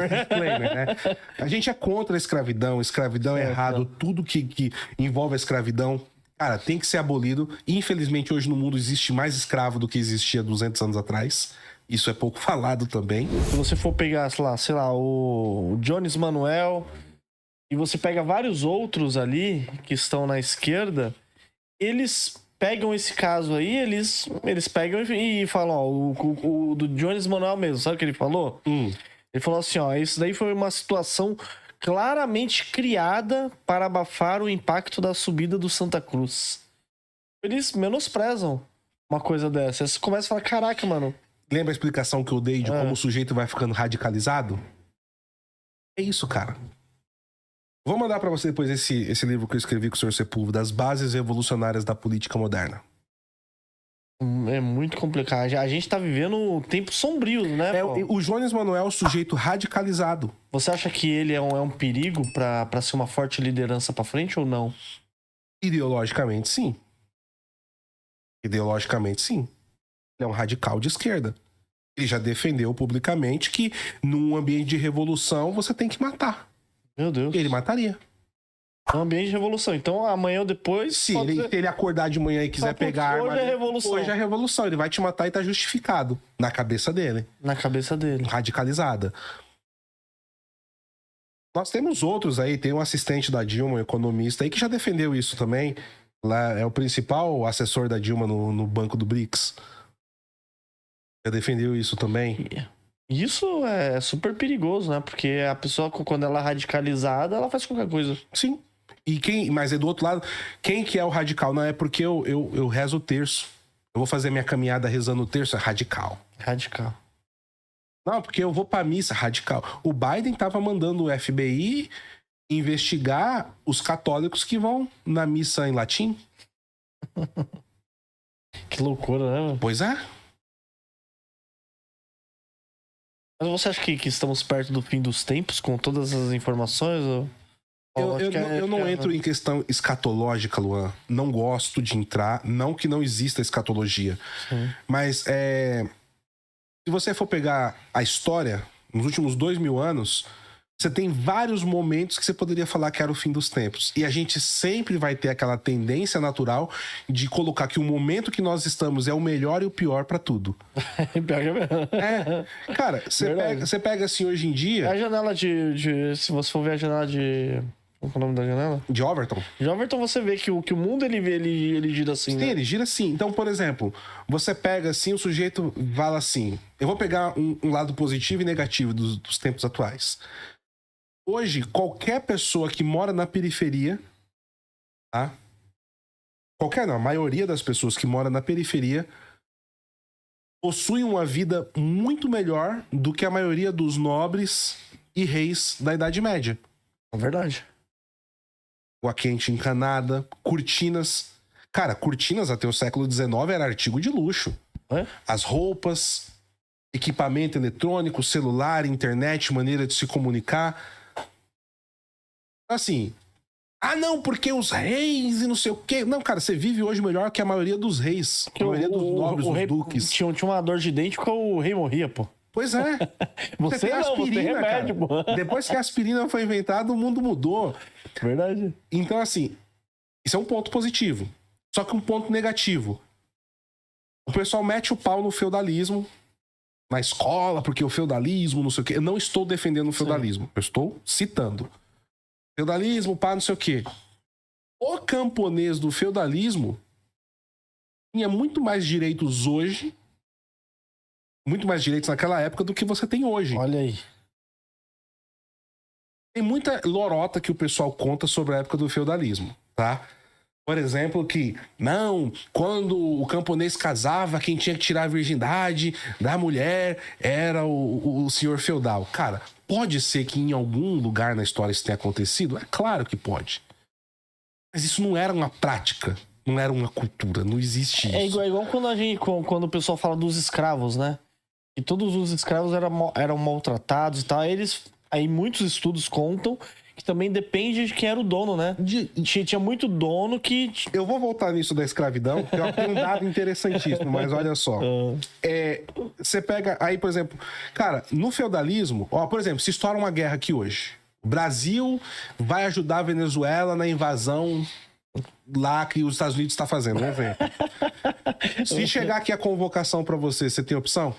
Disclaimer, né? A gente é contra a escravidão. Escravidão é errado. Tudo que envolve a escravidão, cara, tem que ser abolido. Infelizmente, hoje no mundo existe mais escravo do que existia 200 anos atrás. Isso é pouco falado também. Se você for pegar, sei lá, o Jones Manuel, e você pega vários outros ali que estão na esquerda, eles pegam esse caso aí, eles pegam e falam, ó, o do Jones Manuel mesmo, sabe o que ele falou? Ele falou assim, ó, isso daí foi uma situação claramente criada para abafar o impacto da subida do Santa Cruz. Eles menosprezam uma coisa dessa. Você começa a falar, caraca, mano. Lembra a explicação que eu dei de como o sujeito vai ficando radicalizado? É isso, cara. Vou mandar pra você depois esse livro que eu escrevi com o Sr. Sepúlveda, Das Bases Revolucionárias da Política Moderna. É muito complicado. A gente tá vivendo tempos sombrios, né? O Jones Manuel é um sujeito radicalizado. Você acha que ele é um perigo pra ser uma forte liderança pra frente ou não? Ideologicamente, sim. Ideologicamente, sim. Ele é um radical de esquerda. Ele já defendeu publicamente que num ambiente de revolução você tem que matar. Meu Deus. Ele mataria. Um ambiente de revolução. Então amanhã ou depois... Se ele acordar de manhã e quiser pegar a arma... Hoje é revolução. Hoje é revolução. Ele vai te matar e tá justificado. Na cabeça dele. Na cabeça dele. Radicalizada. Nós temos outros aí. Tem um assistente da Dilma, um economista aí, que já defendeu isso também. Lá é o principal assessor da Dilma no Banco do BRICS. Já defendeu isso também. Isso é super perigoso, né? Porque a pessoa, quando ela é radicalizada, ela faz qualquer coisa. Sim. Mas é do outro lado, quem que é o radical? Não é porque eu rezo o terço. Eu vou fazer minha caminhada rezando o terço, é radical. Radical. Não, porque eu vou pra missa, radical. O Biden tava mandando o FBI investigar os católicos que vão na missa em latim. Que loucura, né? Pois é. Mas você acha que estamos perto do fim dos tempos com todas as informações? Eu não entro em questão escatológica, Luan. Não gosto de entrar. Não que não exista escatologia. Sim. Mas se você for pegar a história, nos últimos 2000 anos, você tem vários momentos que você poderia falar que era o fim dos tempos. E a gente sempre vai ter aquela tendência natural de colocar que o momento que nós estamos é o melhor e o pior pra tudo. Cara, você pega assim hoje em dia... A janela se você for ver a janela de... Qual é o nome da janela? De Overton. De Overton você vê que o mundo ele gira assim, Sim, né? ele gira assim. Então, por exemplo, você pega assim, o sujeito fala assim... Eu vou pegar um lado positivo e negativo dos tempos atuais. Hoje, qualquer pessoa que mora na periferia, tá? A maioria das pessoas que moram na periferia possuem uma vida muito melhor do que a maioria dos nobres e reis da Idade Média. É verdade. Água quente encanada, cortinas. Cara, cortinas até o século XIX era artigo de luxo. As roupas, equipamento eletrônico, celular, internet, maneira de se comunicar. Assim, não, porque os reis e não sei o quê. Não, cara, você vive hoje melhor que a maioria dos reis. A maioria dos nobres, dos duques. Tinha uma dor de dente porque o rei morria, pô. Pois é. Você tem aspirina, você remédio, pô. Depois que a aspirina foi inventada, o mundo mudou. Verdade. Então, assim, isso é um ponto positivo. Só que um ponto negativo. O pessoal mete o pau no feudalismo, na escola, porque o feudalismo, não sei o quê. Eu não estou defendendo o feudalismo. Sim. Eu estou citando. Feudalismo, não sei o quê. O camponês do feudalismo tinha muito mais direitos hoje, muito mais direitos naquela época do que você tem hoje. Olha aí. Tem muita lorota que o pessoal conta sobre a época do feudalismo, tá? Por exemplo, que, quando o camponês casava, quem tinha que tirar a virgindade da mulher era o senhor feudal. Cara, pode ser que em algum lugar na história isso tenha acontecido? É claro que pode. Mas isso não era uma prática, não era uma cultura, não existe isso. É igual quando o pessoal fala dos escravos, né? E todos os escravos eram maltratados e tal. Aí muitos estudos contam que também depende de quem era o dono, né? Tinha muito dono que... Eu vou voltar nisso da escravidão, porque eu tenho um dado interessantíssimo, mas olha só. Você pega aí, por exemplo... Cara, no feudalismo... Ó, por exemplo, se estoura uma guerra aqui hoje. O Brasil vai ajudar a Venezuela na invasão lá que os Estados Unidos está fazendo, um exemplo. Se chegar aqui a convocação para você tem opção?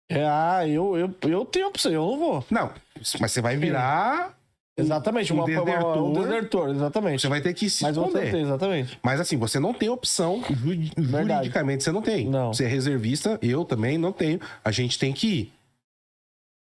Eu tenho opção, eu não vou. Não, mas você vai virar... Exatamente, um desertor, exatamente. Você vai ter que se esconder. Exatamente. Mas assim, você não tem opção, juridicamente você não tem. Não. Você é reservista, eu também não tenho. A gente tem que ir.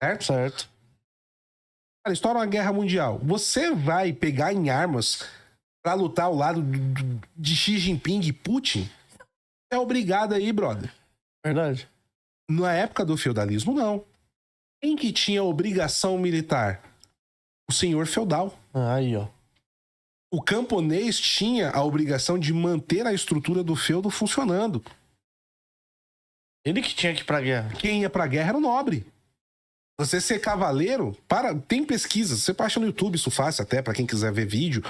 Certo? Certo. Cara, estoura uma guerra mundial. Você vai pegar em armas pra lutar ao lado de Xi Jinping e Putin? É obrigado aí, brother. Verdade. Na época do feudalismo, não. Quem que tinha obrigação militar? O senhor feudal. Aí, ó. O camponês tinha a obrigação de manter a estrutura do feudo funcionando. Ele que tinha que ir pra guerra. Quem ia pra guerra era o nobre. Você ser cavaleiro, tem pesquisas. Você acha no YouTube, isso fácil até, pra quem quiser ver vídeo.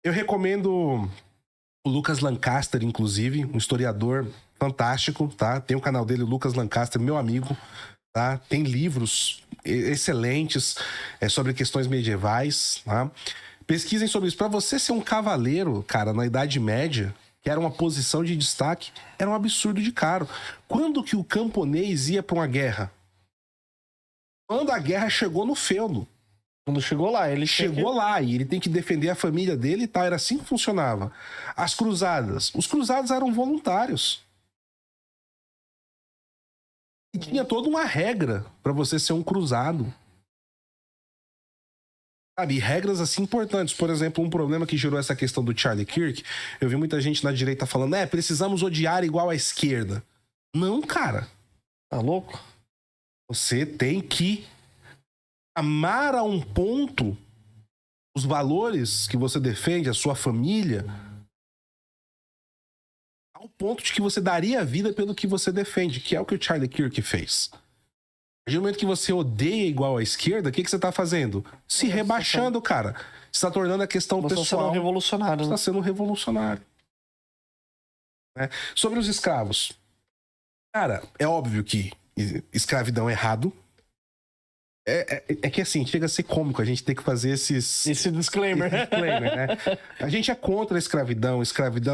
Eu recomendo o Lucas Lancaster, inclusive, um historiador fantástico, tá? Tem o canal dele, Lucas Lancaster, meu amigo, tá? Tem livros excelentes sobre questões medievais, tá? Pesquisem sobre isso. Para você ser um cavaleiro, cara, na Idade Média, que era uma posição de destaque, era um absurdo de caro. Quando que o camponês ia para uma guerra? Quando a guerra chegou no feudo. Quando chegou lá, ele chegou lá e ele tem que defender a família dele e tal. Era assim que funcionava. As cruzadas. Os cruzados eram voluntários. E tinha toda uma regra para você ser um cruzado. Sabe, regras assim importantes. Por exemplo, um problema que gerou essa questão do Charlie Kirk, eu vi muita gente na direita falando, precisamos odiar igual à esquerda. Não, cara. Tá louco? Você tem que amar a um ponto os valores que você defende, a sua família, ao ponto de que você daria a vida pelo que você defende, que é o que o Charlie Kirk fez. No momento que você odeia igual à esquerda, o que você tá fazendo? Se rebaixando, cara. Você tá tornando a questão pessoal... Você tá sendo um revolucionário. Você tá sendo um revolucionário. Sobre os escravos. Cara, é óbvio que escravidão é errado. É que assim, chega a ser cômico a gente ter que fazer esse disclaimer. Né? A gente é contra a escravidão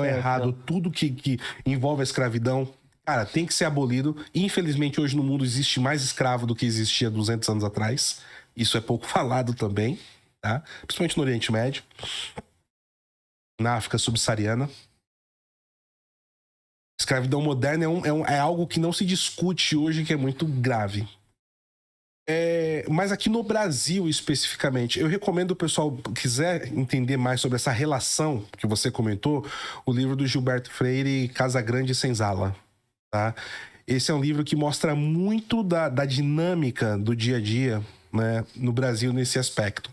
é errado, tudo que envolve a escravidão, cara, tem que ser abolido. Infelizmente, hoje no mundo existe mais escravo do que existia 200 anos atrás. Isso é pouco falado também, tá? Principalmente no Oriente Médio, na África subsaariana. Escravidão moderna é algo que não se discute hoje, que é muito grave. Mas aqui no Brasil, especificamente, eu recomendo o pessoal que quiser entender mais sobre essa relação que você comentou, o livro do Gilberto Freire, Casa Grande e Senzala, tá? Esse é um livro que mostra muito da dinâmica do dia a dia, né, no Brasil nesse aspecto.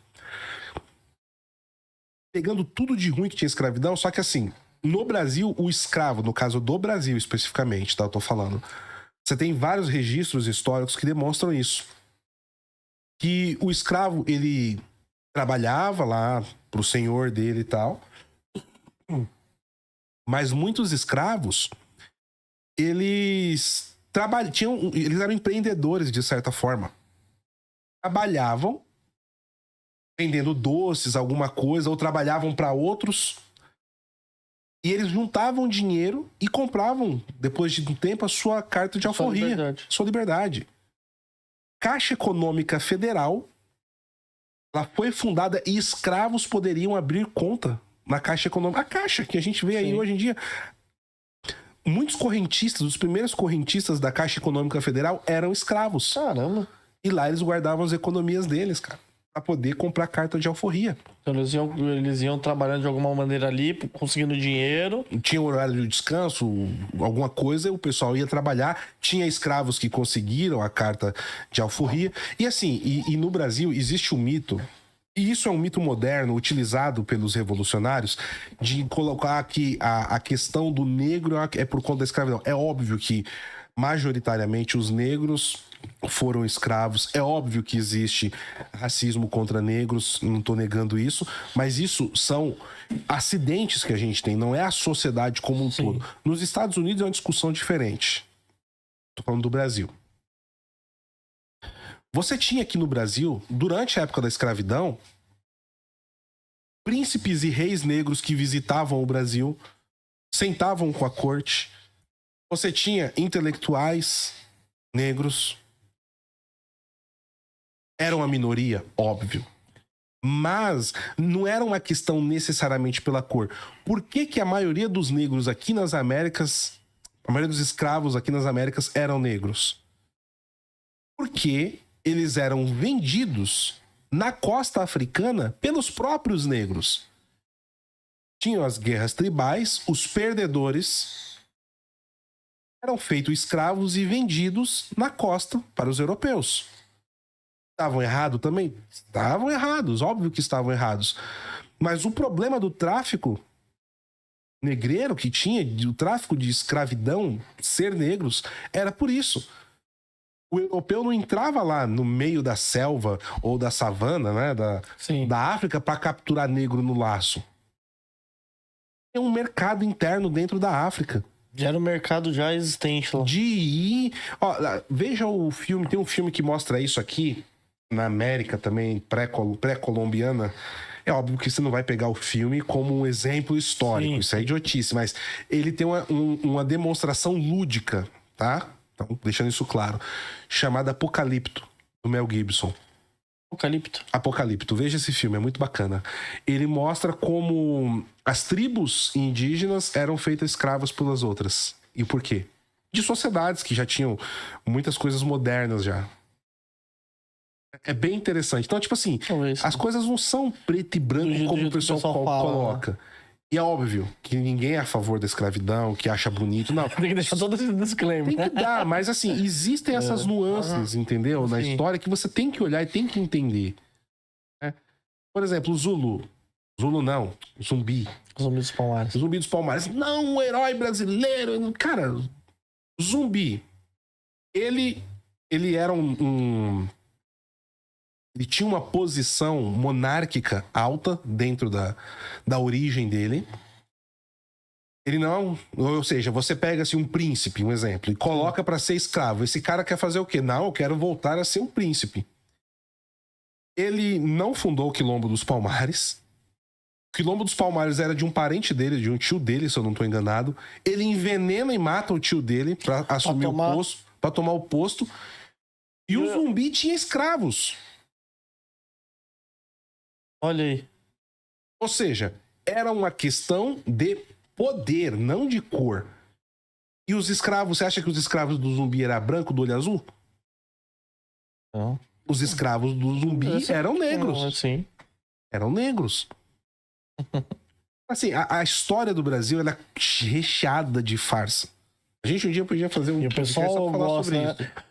Pegando tudo de ruim que tinha escravidão, só que assim, no Brasil, o escravo, no caso do Brasil especificamente, tá? Eu tô falando. Você tem vários registros históricos que demonstram isso. Que o escravo, ele trabalhava lá pro senhor dele e tal. Mas muitos escravos, eles eram empreendedores, de certa forma. Trabalhavam vendendo doces, alguma coisa, ou trabalhavam para outros. E eles juntavam dinheiro e compravam, depois de um tempo, a sua carta de alforria. Sua liberdade. Caixa Econômica Federal, ela foi fundada e escravos poderiam abrir conta na Caixa Econômica. A Caixa, que a gente vê aí hoje em dia. Muitos correntistas, os primeiros correntistas da Caixa Econômica Federal eram escravos. Caramba. E lá eles guardavam as economias deles, cara, pra poder comprar carta de alforria. Então eles iam trabalhando de alguma maneira ali, conseguindo dinheiro. Tinha horário de descanso, alguma coisa, o pessoal ia trabalhar. Tinha escravos que conseguiram a carta de alforria. E assim, e no Brasil existe um mito, e isso é um mito moderno, utilizado pelos revolucionários, de colocar que a questão do negro é por conta da escravidão. É óbvio que, majoritariamente, os negros foram escravos. É óbvio que existe racismo contra negros, não tô negando isso, mas isso são acidentes que a gente tem, não é a sociedade como um todo. Nos Estados Unidos é uma discussão diferente. Tô falando do Brasil. Você tinha aqui no Brasil, durante a época da escravidão, príncipes e reis negros que visitavam o Brasil, sentavam com a corte. Você tinha intelectuais negros. Era uma minoria, óbvio. Mas não era uma questão necessariamente pela cor. Por que a maioria dos negros aqui nas Américas, a maioria dos escravos aqui nas Américas eram negros? Porque eles eram vendidos na costa africana pelos próprios negros. Tinham as guerras tribais, os perdedores eram feitos escravos e vendidos na costa para os europeus. Estavam errados também? Estavam errados, óbvio que estavam errados. Mas o problema do tráfico negreiro que tinha, do tráfico de escravidão, ser negros, era por isso. O europeu não entrava lá no meio da selva ou da savana, né, da África, para capturar negro no laço. Tem um mercado interno dentro da África. Já era um mercado já existente lá. De ir... Ó, veja o filme, tem um filme que mostra isso aqui, na América também, pré-colombiana. É óbvio que você não vai pegar o filme como um exemplo histórico, isso é idiotice, mas ele tem uma demonstração lúdica, tá? Então, deixando isso claro. Chamada Apocalipto, do Mel Gibson. Apocalipto. Veja esse filme, é muito bacana. Ele mostra como as tribos indígenas eram feitas escravas pelas outras. E por quê? De sociedades que já tinham muitas coisas modernas já. É bem interessante. Então, tipo assim, as coisas não são preto e branco como o pessoal coloca. E é óbvio que ninguém é a favor da escravidão, que acha bonito. Não. Tem que deixar todo esse disclaimer. Tem que dar, mas assim, existem essas nuances, entendeu? Na história que você tem que olhar e tem que entender. Por exemplo, o Zulu. Zulu não, Zumbi. Zumbi dos Palmares. Zumbi dos Palmares. Não, um herói brasileiro. Cara, Zumbi. Ele era ele tinha uma posição monárquica alta dentro da origem dele. Ele não... Ou seja, você pega assim, um príncipe, um exemplo, e coloca para ser escravo. Esse cara quer fazer o quê? Não, eu quero voltar a ser um príncipe. Ele não fundou o Quilombo dos Palmares. O Quilombo dos Palmares era de um parente dele, de um tio dele, se eu não estou enganado. Ele envenena e mata o tio dele para assumir o posto, para tomar o posto. E o Zumbi tinha escravos. Olha aí. Ou seja, era uma questão de poder, não de cor. E os escravos, você acha que os escravos do Zumbi eram branco do olho azul? Não. Os escravos do Zumbi eram negros. Não, sim. Eram negros. Assim, a história do Brasil ela é recheada de farsa. A gente um dia podia fazer um e o pessoal só pra falar gosta, sobre né? isso.